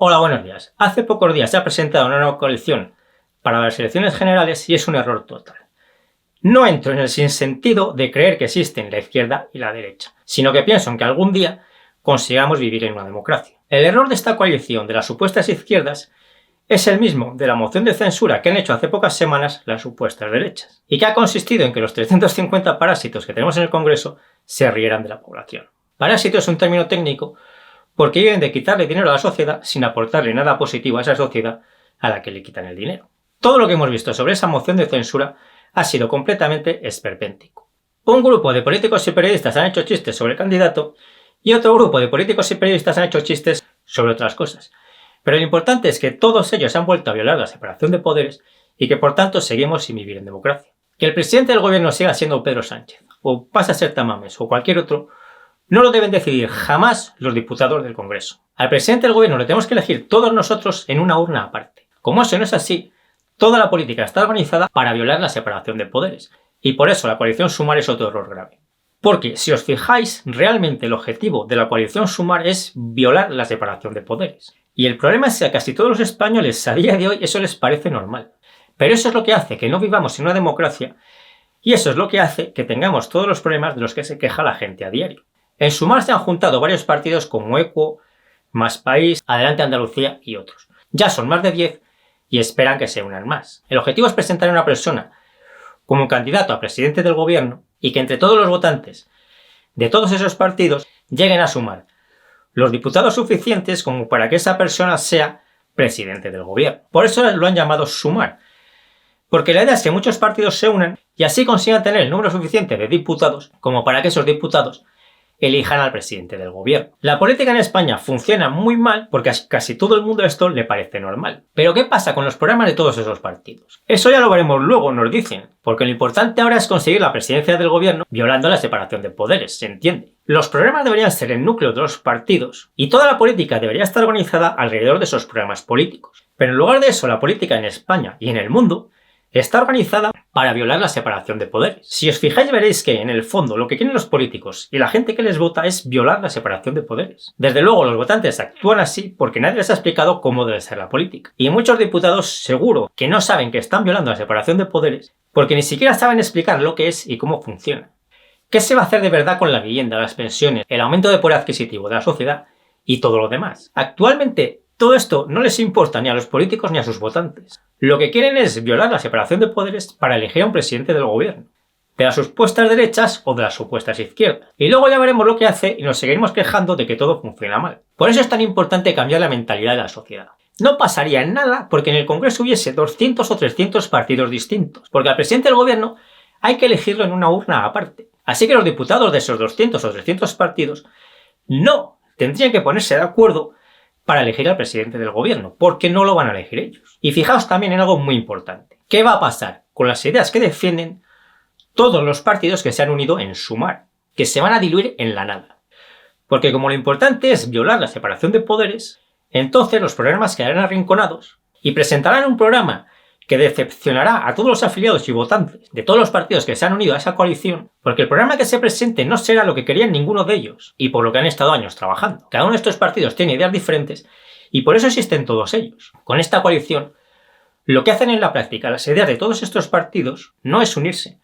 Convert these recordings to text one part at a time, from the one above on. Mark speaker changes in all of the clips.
Speaker 1: Hola, buenos días. Hace pocos días se ha presentado una nueva coalición para las elecciones generales y es un error total. No entro en el sinsentido de creer que existen la izquierda y la derecha, sino que pienso en que algún día consigamos vivir en una democracia. El error de esta coalición de las supuestas izquierdas es el mismo de la moción de censura que han hecho hace pocas semanas las supuestas derechas, y que ha consistido en que los 350 parásitos que tenemos en el Congreso se rieran de la población. Parásito es un término técnico porque viven de quitarle dinero a la sociedad sin aportarle nada positivo a esa sociedad a la que le quitan el dinero. Todo lo que hemos visto sobre esa moción de censura ha sido completamente esperpéntico. Un grupo de políticos y periodistas han hecho chistes sobre el candidato y otro grupo de políticos y periodistas han hecho chistes sobre otras cosas. Pero lo importante es que todos ellos han vuelto a violar la separación de poderes y que por tanto seguimos sin vivir en democracia. Que el presidente del gobierno siga siendo Pedro Sánchez o pase a ser Tamames o cualquier otro no lo deben decidir jamás los diputados del Congreso. Al presidente del gobierno lo tenemos que elegir todos nosotros en una urna aparte. Como eso no es así, toda la política está organizada para violar la separación de poderes. Y por eso la coalición Sumar es otro error grave. Porque, si os fijáis, realmente el objetivo de la coalición Sumar es violar la separación de poderes. Y el problema es que a casi todos los españoles a día de hoy eso les parece normal. Pero eso es lo que hace que no vivamos en una democracia y eso es lo que hace que tengamos todos los problemas de los que se queja la gente a diario. En Sumar se han juntado varios partidos como ECUO, Más País, Adelante Andalucía y otros. Ya son más de 10 y esperan que se unan más. El objetivo es presentar a una persona como candidato a presidente del gobierno y que entre todos los votantes de todos esos partidos lleguen a sumar los diputados suficientes como para que esa persona sea presidente del gobierno. Por eso lo han llamado Sumar, porque la idea es que muchos partidos se unan y así consigan tener el número suficiente de diputados como para que esos diputados elijan al presidente del gobierno. La política en España funciona muy mal porque a casi todo el mundo esto le parece normal. Pero ¿qué pasa con los programas de todos esos partidos? Eso ya lo veremos luego, nos dicen, porque lo importante ahora es conseguir la presidencia del gobierno violando la separación de poderes, ¿se entiende? Los programas deberían ser el núcleo de los partidos y toda la política debería estar organizada alrededor de esos programas políticos. Pero en lugar de eso, la política en España y en el mundo está organizada para violar la separación de poderes. Si os fijáis veréis que, en el fondo, lo que quieren los políticos y la gente que les vota es violar la separación de poderes. Desde luego, los votantes actúan así porque nadie les ha explicado cómo debe ser la política. Y muchos diputados seguro que no saben que están violando la separación de poderes porque ni siquiera saben explicar lo que es y cómo funciona. ¿Qué se va a hacer de verdad con la vivienda, las pensiones, el aumento de poder adquisitivo de la sociedad y todo lo demás? Actualmente, todo esto no les importa ni a los políticos ni a sus votantes. Lo que quieren es violar la separación de poderes para elegir a un presidente del gobierno, de las supuestas derechas o de las supuestas izquierdas. Y luego ya veremos lo que hace y nos seguiremos quejando de que todo funciona mal. Por eso es tan importante cambiar la mentalidad de la sociedad. No pasaría nada porque en el Congreso hubiese 200 o 300 partidos distintos, porque al presidente del gobierno hay que elegirlo en una urna aparte. Así que los diputados de esos 200 o 300 partidos no tendrían que ponerse de acuerdo para elegir al presidente del gobierno, porque no lo van a elegir ellos. Y fijaos también en algo muy importante. ¿Qué va a pasar con las ideas que defienden todos los partidos que se han unido en Sumar? Que se van a diluir en la nada. Porque como lo importante es violar la separación de poderes, entonces los programas quedarán arrinconados y presentarán un programa que decepcionará a todos los afiliados y votantes de todos los partidos que se han unido a esa coalición, porque el programa que se presente no será lo que querían ninguno de ellos, y por lo que han estado años trabajando. Cada uno de estos partidos tiene ideas diferentes, y por eso existen todos ellos. Con esta coalición, lo que hacen en la práctica las ideas de todos estos partidos no es unirse,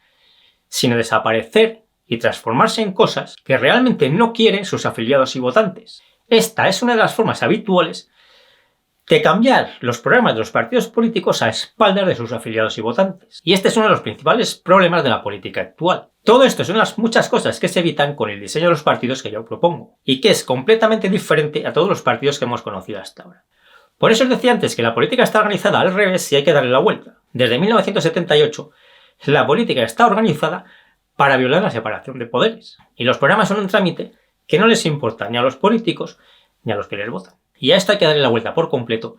Speaker 1: sino desaparecer y transformarse en cosas que realmente no quieren sus afiliados y votantes. Esta es una de las formas habituales de cambiar los programas de los partidos políticos a espaldas de sus afiliados y votantes. Y este es uno de los principales problemas de la política actual. Todo esto son las muchas cosas que se evitan con el diseño de los partidos que yo propongo, y que es completamente diferente a todos los partidos que hemos conocido hasta ahora. Por eso os decía antes que la política está organizada al revés y hay que darle la vuelta. Desde 1978, la política está organizada para violar la separación de poderes. Y los programas son un trámite que no les importa ni a los políticos ni a los que les votan. Y a esto hay que darle la vuelta por completo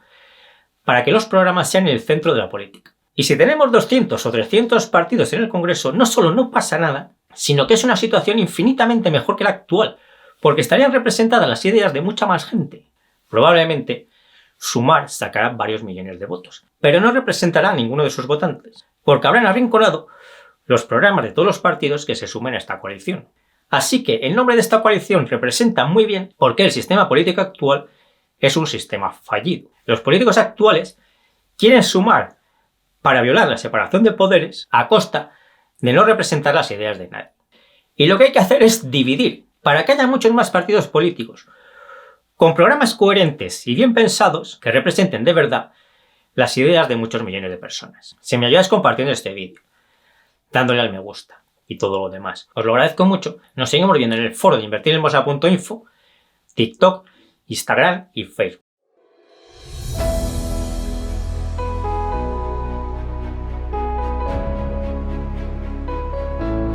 Speaker 1: para que los programas sean el centro de la política. Y si tenemos 200 o 300 partidos en el Congreso, no solo no pasa nada, sino que es una situación infinitamente mejor que la actual, porque estarían representadas las ideas de mucha más gente. Probablemente Sumar sacará varios millones de votos, pero no representará a ninguno de sus votantes, porque habrán arrinconado los programas de todos los partidos que se sumen a esta coalición. Así que el nombre de esta coalición representa muy bien por qué el sistema político actual es un sistema fallido. Los políticos actuales quieren sumar para violar la separación de poderes a costa de no representar las ideas de nadie. Y lo que hay que hacer es dividir, para que haya muchos más partidos políticos, con programas coherentes y bien pensados que representen de verdad las ideas de muchos millones de personas. Si me ayudáis compartiendo este vídeo, dándole al me gusta y todo lo demás, os lo agradezco mucho. Nos seguimos viendo en el foro de invertirenbolsa.info, TikTok, Instagram y Facebook.